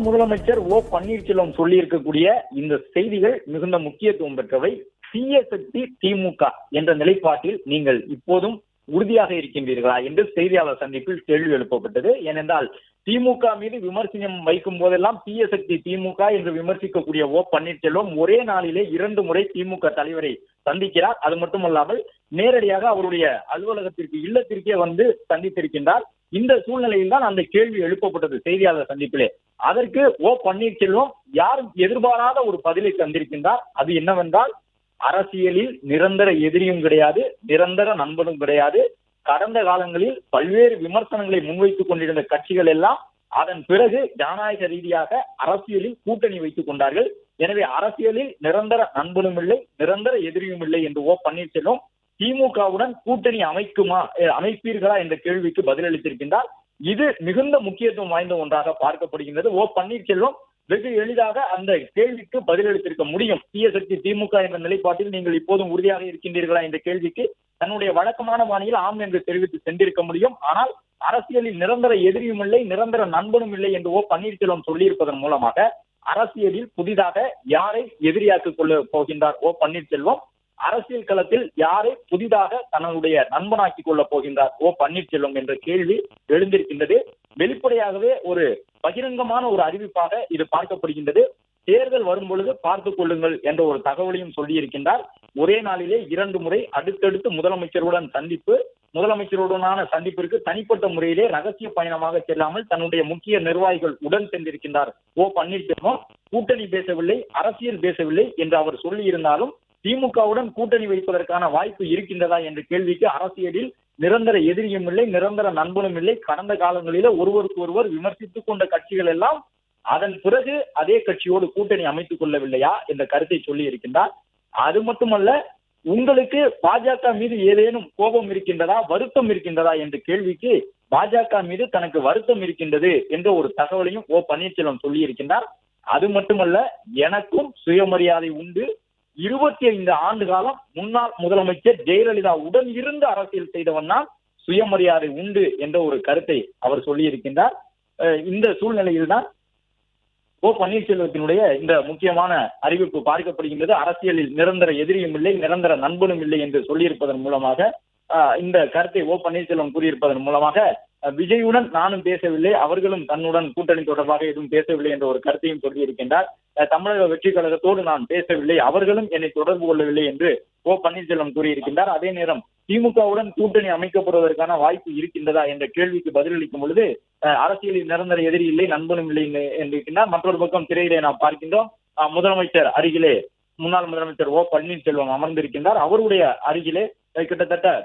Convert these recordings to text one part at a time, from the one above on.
முதலமைச்சர் ஓ பன்னீர்செல்வம் சொல்லி இருக்கக்கூடிய இந்த செய்திகள் மிகுந்த முக்கியத்துவம் பெற்றவை. தீய சக்தி திமுக என்ற நிலைப்பாட்டில் நீங்கள் இப்போதும் உறுதியாக இருக்கின்றீர்களா என்று செய்தியாளர் சந்திப்பில் கேள்வி எழுப்பப்பட்டது. ஏனென்றால் திமுக மீது விமர்சனம் வைக்கும் போதெல்லாம் தீய சக்தி திமுக என்று விமர்சிக்கக்கூடிய ஓ பன்னீர்செல்வம் ஒரே நாளிலே 2 முறை திமுக தலைவரை சந்திக்கிறார். அது மட்டுமல்லாமல் நேரடியாக அவருடைய அலுவலகத்திற்கு இல்லத்திற்கே வந்து சந்தித்திருக்கின்றார். இந்த சூழ்நிலையில் தான் அந்த கேள்வி எழுப்பப்பட்டது செய்தியாளர் சந்திப்பிலே. அதற்கு ஓ பன்னீர்செல்வம் யாரும் எதிர்பாராத ஒரு பதிலை தந்திருக்கின்றார். அது என்னவென்றால், அரசியலில் நிரந்தர எதிரியும் கிடையாது, நிரந்தர நண்பனும் கிடையாது. கடந்த காலங்களில் பல்வேறு விமர்சனங்களை முன்வைத்துக் கொண்டிருந்த கட்சிகள் எல்லாம் அதன் பிறகு ஜனநாயக ரீதியாக அரசியலில் கூட்டணி வைத்துக் கொண்டார்கள். எனவே அரசியலில் நிரந்தர நண்பனும் இல்லை, நிரந்தர எதிரியும் இல்லை என்று ஓ பன்னீர்செல்வம் திமுகவுடன் கூட்டணி அமைப்பீர்களா என்ற கேள்விக்கு பதிலளித்திருக்கின்றார். இது மிகுந்த முக்கியத்துவம் வாய்ந்த ஒன்றாக பார்க்கப்படுகின்றது. ஓ பன்னீர்செல்வம் வெகு எளிதாக அந்த கேள்விக்கு பதிலளித்திருக்க முடியும். தீய சக்தி திமுக என்ற நிலைப்பாட்டில் நீங்கள் இப்போதும் உறுதியாக இருக்கின்றீர்களா என்ற கேள்விக்கு தன்னுடைய வழக்கமான பாணியில் ஆம் என்று தெரிவித்து சென்றிருக்க முடியும். ஆனால் அரசியலில் நிரந்தர எதிரியும் இல்லை, நிரந்தர நண்பனும் இல்லை என்று ஓ பன்னீர்செல்வம் சொல்லியிருப்பதன் மூலமாக அரசியலில் புதிதாக யாரை எதிரியாக்கிக் கொள்ள போகின்றார் ஓ பன்னீர்செல்வம், அரசியல் களத்தில் யாரை புதிதாக தன்னுடைய நண்பனாக்கிக் கொள்ள போகின்றார் ஓ பன்னீர்செல்வம் என்ற கேள்வி எழுந்திருக்கின்றது. வெளிப்படையாகவே ஒரு பகிரங்கமான ஒரு அறிவிப்பாக இது பார்க்கப்படுகின்றது. தேர்தல் வரும் பொழுது பார்த்துக் கொள்ளுங்கள் என்ற ஒரு தகவலையும் சொல்லி இருக்கின்றார். ஒரே நாளிலே 2 முறை அடுத்தடுத்து முதலமைச்சருடன் சந்திப்பு. முதலமைச்சருடனான சந்திப்பிற்கு தனிப்பட்ட முறையிலே ரகசிய பயணமாக செல்லாமல் தன்னுடைய முக்கிய நிர்வாகிகள் உடன் சென்றிருக்கின்றார் ஓ பன்னீர்செல்வம். கூட்டணி பேசவில்லை, அரசியல் பேசவில்லை என்று அவர் சொல்லி இருந்தாலும் திமுகவுடன் கூட்டணி வைப்பதற்கான வாய்ப்பு இருக்கின்றதா என்ற கேள்விக்கு அரசியலில் நிரந்தர எதிரியும் இல்லை, நிரந்தர நண்பனும் இல்லை. கடந்த காலங்களில ஒருவருக்கு ஒருவர் விமர்சித்துக் கொண்ட கட்சிகள் எல்லாம் அதன் பிறகு அதே கட்சியோடு கூட்டணி அமைத்துக் கொள்ளவில்லையா என்ற கருத்தை சொல்லி இருக்கின்றார். அது மட்டுமல்ல, உங்களுக்கு பாஜக மீது ஏதேனும் கோபம் இருக்கின்றதா, வருத்தம் இருக்கின்றதா என்ற கேள்விக்கு பாஜக மீது தனக்கு வருத்தம் இருக்கின்றது என்ற ஒரு தகவலையும் ஓ பன்னீர்செல்வம் சொல்லி இருக்கின்றார். அது மட்டுமல்ல, எனக்கும் சுயமரியாதை உண்டு, 25 ஆண்டு காலம் முன்னாள் முதலமைச்சர் ஜெயலலிதா உடன் இருந்து அரசியல் செய்தவன் தான், சுயமரியாதை உண்டு என்ற ஒரு கருத்தை அவர் சொல்லி இருக்கின்றார். இந்த சூழ்நிலையில் தான் ஓ பன்னீர்செல்வத்தினுடைய இந்த முக்கியமான அறிவிப்பு பார்க்கப்படுகின்றது. அரசியலில் நிரந்தர எதிரியும் இல்லை, நிரந்தர நண்பனும் இல்லை என்று சொல்லியிருப்பதன் மூலமாக, இந்த கருத்தை ஓ பன்னீர்செல்வம் கூறியிருப்பதன் மூலமாக, விஜயுடன் நானும் பேசவில்லை, அவர்களும் தன்னுடன் கூட்டணி தொடர்பாக எதுவும் பேசவில்லை என்ற ஒரு கருத்தையும் சொல்லியிருக்கின்றார். தமிழக வெற்றி கழகத்தோடு நான் பேசவில்லை, அவர்களும் என்னை தொடர்பு கொள்ளவில்லை என்று ஓ பன்னீர்செல்வம் கூறியிருக்கின்றார். அதே நேரம் திமுகவுடன் கூட்டணி அமைக்கப்படுவதற்கான வாய்ப்பு இருக்கின்றதா என்ற கேள்விக்கு பதிலளிக்கும் பொழுது, அரசியலில் நிரந்தர எதிரி இல்லை, நண்பனும் இல்லை என்றிருக்கின்றார். மற்றொரு பக்கம் திரையிலே நாம் பார்க்கின்றோம், முதலமைச்சர் அருகிலே முன்னாள் முதலமைச்சர் ஓ பன்னீர்செல்வம் அமர்ந்திருக்கின்றார். அவருடைய அருகிலே கிட்டத்தட்ட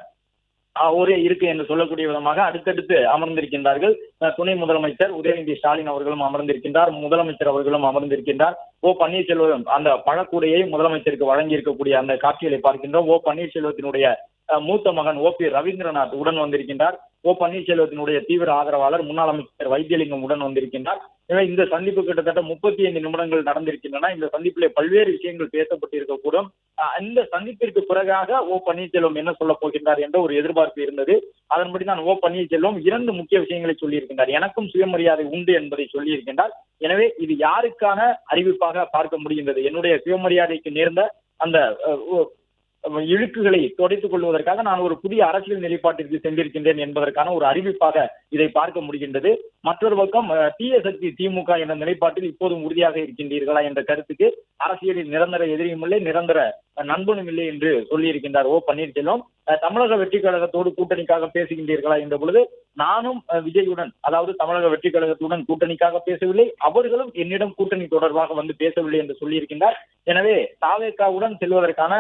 ஒரே இருக்கு என்று சொல்லக்கூடிய விதமாக அடுத்தடுத்து அமர்ந்திருக்கின்றார்கள். துணை முதலமைச்சர் உதயநிதி ஸ்டாலின் அவர்களும் அமர்ந்திருக்கின்றார், முதலமைச்சர் அவர்களும் அமர்ந்திருக்கின்றார். ஓ பன்னீர்செல்வம் அந்த பழக்கூடையை முதலமைச்சருக்கு வழங்கி இருக்கக்கூடிய அந்த காட்சிகளை பார்க்கின்றோம். ஓ பன்னீர்செல்வத்தினுடைய மூத்த மகன் ஓ பி ரவீந்திரநாத் உடன் வந்திருக்கின்றார். ஓ பன்னீர்செல்வத்தினுடைய தீவிர ஆதரவாளர் முன்னாள் அமைச்சர் வைத்தியலிங்கம் உடன் வந்திருக்கின்றார். எனவே இந்த சந்திப்பு கிட்டத்தட்ட 35 நிமிடங்கள் நடந்திருக்கின்றன. இந்த சந்திப்பிலே பல்வேறு விஷயங்கள் பேசப்பட்டிருக்கக்கூடும். இந்த சந்திப்பிற்கு பிறகாக ஓ பன்னீர்செல்வம் என்ன சொல்ல போகின்றார் என்ற ஒரு எதிர்பார்ப்பு இருந்தது. அதன்படிதான் ஓ பன்னீர்செல்வம் 2 முக்கிய விஷயங்களை சொல்லியிருக்கின்றார். எனக்கும் சுயமரியாதை உண்டு என்பதை சொல்லியிருக்கின்றார். எனவே இது யாருக்கான அறிவிப்பாக பார்க்க முடிகின்றது? என்னுடைய சுயமரியாதைக்கு நேர்ந்த அந்த இழுக்குகளை துடைத்துக் கொள்வதற்காக நான் ஒரு புதிய அரசியல் நிலைப்பாட்டிற்கு சென்றிருக்கின்றேன் என்பதற்கான ஒரு அறிவிப்பாக இதை பார்க்க முடிகின்றது. மற்றொரு பக்கம் தீய சக்தி திமுக என்ற நிலைப்பாட்டில் இப்போதும் உறுதியாக இருக்கின்றீர்களா என்ற கருத்துக்கு அரசியலில் நிரந்தர எதிரியும் இல்லை, நிரந்தர நண்பனும் இல்லை என்று சொல்லியிருக்கின்றார் ஓ பன்னீர்செல்வம். தமிழக வெற்றி கழகத்தோடு கூட்டணிக்காக பேசுகின்றீர்களா என்ற பொழுது, நானும் விஜயுடன், அதாவது தமிழக வெற்றி கழகத்துடன் கூட்டணிக்காக பேசவில்லை, அவர்களும் என்னிடம் கூட்டணி தொடர்பாக வந்து பேசவில்லை என்று சொல்லியிருக்கின்றார். எனவே தாவேகாவுடன் செல்வதற்கான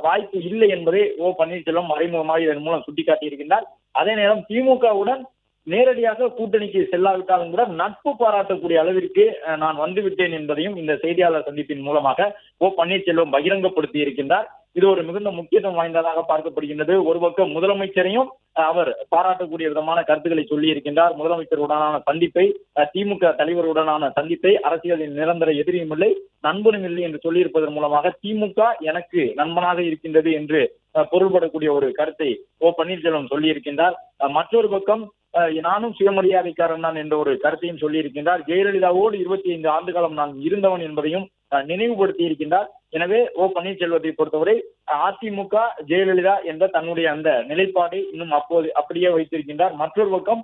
வாய்ப்பு இல்லை என்பதை ஓ பன்னீர்செல்வம் மறைமுகமாக இதன் மூலம் சுட்டிக்காட்டியிருக்கின்றார். அதே நேரம் திமுகவுடன் நேரடியாக கூட்டணிக்கு செல்லாவிட்டாலும் கூட நட்பு பாராட்டக்கூடிய அளவிற்கு நான் வந்துவிட்டேன் என்பதையும் இந்த செய்தியாளர் சந்திப்பின் மூலமாக ஓ பன்னீர்செல்வம் பகிரங்கப்படுத்தி இருக்கின்றார். இது ஒரு மிகுந்த முக்கியத்துவம் வாய்ந்ததாக பார்க்கப்படுகின்றது. ஒரு பக்கம் முதலமைச்சரையும் அவர் பாராட்டக்கூடிய விதமான கருத்துக்களை சொல்லி இருக்கின்றார். முதலமைச்சருடனான சந்திப்பை, திமுக தலைவருடனான சந்திப்பை அரசியலில் நிரந்தர எதிரியும் இல்லை, நண்பனும் இல்லை என்று சொல்லியிருப்பதன் மூலமாக திமுக எனக்கு நண்பனாக இருக்கின்றது என்று பொருள்படக்கூடிய ஒரு கருத்தை ஓ பன்னீர்செல்வம் சொல்லி இருக்கின்றார். மற்றொரு பக்கம் நானும் சுயமரியாதைக்காரன் தான் என்ற ஒரு கருத்தையும் சொல்லியிருக்கின்றார். ஜெயலலிதாவோடு 25 ஆண்டு காலம் நான் இருந்தவன் என்பதையும் நினைவுபடுத்தி இருக்கின்றார். எனவே ஓ பன்னீர்செல்வத்தை பொறுத்தவரை அதிமுக ஜெயலலிதா என்ற தன்னுடைய அந்த நிலைப்பாடை இன்னும் அப்போது அப்படியே வைத்திருக்கின்றார். மற்றொரு பக்கம்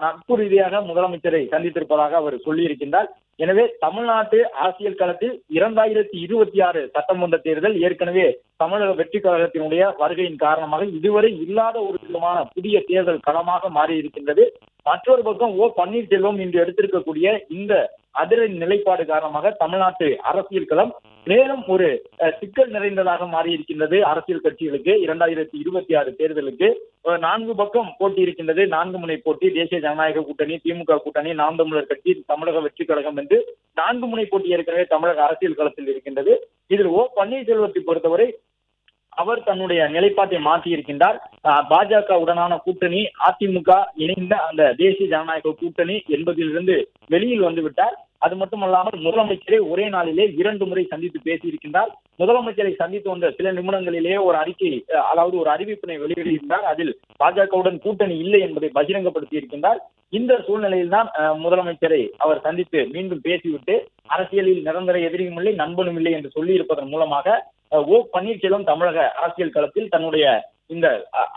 நட்பு ரீதியாக முதலமைச்சரை சந்தித்திருப்பதாக அவர் சொல்லியிருக்கின்றார். எனவே தமிழ்நாட்டு அரசியல் களத்தில் 2026 சட்டமன்ற தேர்தல் ஏற்கனவே தமிழக வெற்றி கழகத்தினுடைய வருகையின் காரணமாக இதுவரை இல்லாத ஒரு விதமான புதிய தேர்தல் களமாக மாறி இருக்கின்றது. மற்றொரு பக்கம் ஓ பன்னீர்செல்வம் இன்று எடுத்திருக்கக்கூடிய இந்த அதிரடி நிலைப்பாடு காரணமாக தமிழ்நாட்டு அரசியல் களம் மேலும் ஒரு சிக்கல் நிறைந்ததாக மாறி இருக்கின்றது. அரசியல் கட்சிகளுக்கு 2026 தேர்தலுக்கு 4 பக்கம் போட்டி இருக்கின்றது. 4 முனை போட்டி. தேசிய ஜனநாயக கூட்டணி, திமுக கூட்டணி, நாம் தமிழர் கட்சி, தமிழக வெற்றி கழகம் என்று 4 முனை போட்டி ஏற்கனவே தமிழக அரசியல் களத்தில் இருக்கின்றது. இதில் ஓ பன்னீர்செல்வத்தை பொறுத்தவரை அவர் தன்னுடைய நிலைப்பாட்டை மாற்றி இருக்கின்றார். பாஜக உடனான கூட்டணி, அதிமுக இணைந்த அந்த தேசிய ஜனநாயக கூட்டணி என்பதிலிருந்து வெளியில் வந்துவிட்டார். அது மட்டுமல்லாமல் முதலமைச்சரை ஒரே நாளிலே 2 முறை சந்தித்து பேசியிருக்கின்றார். முதலமைச்சரை சந்தித்து வந்த சில நிமிடங்களிலேயே ஒரு அறிக்கை, அதாவது ஒரு அறிவிப்பினை வெளியிட்டிருந்தார். அதில் பாஜகவுடன் கூட்டணி இல்லை என்பதை பகிரங்கப்படுத்தி இருக்கின்றார். இந்த சூழ்நிலையில் தான் முதலமைச்சரை அவர் சந்தித்து மீண்டும் பேசிவிட்டு அரசியலில் நிரந்தர எதிரியும் இல்லை, நண்பனும் இல்லை என்று சொல்லி இருப்பதன் மூலமாக ஓ பன்னீர்செல்வம் தமிழக அரசியல் களத்தில் தன்னுடைய இந்த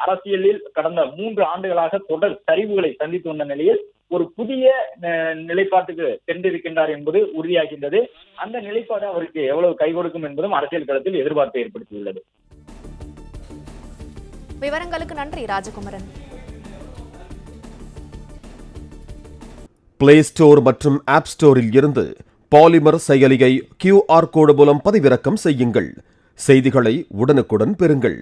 அரசியலில் கடந்த 3 ஆண்டுகளாக தொடர் சரிவுகளை சந்தித்து வந்த நிலையில் ஒரு புதிய நிலைப்பாட்டுக்கு சென்றிருக்கின்றார் என்பது உறுதியாகின்றது. அந்த நிலைப்பாடு அவருக்கு எவ்வளவு கை கொடுக்கும் என்பதும் அரசியல் களத்தில் எதிர்பார்ப்பை ஏற்படுத்தியுள்ளது. விவரங்களுக்கு நன்றி ராஜகுமரன். பிளே ஸ்டோர் மற்றும் ஆப் ஸ்டோரில் இருந்து பாலிமர் செயலியை QR கோடு மூலம் பதிவிறக்கம் செய்யுங்கள். செய்திகளை உடனுக்குடன் பெறுங்கள்.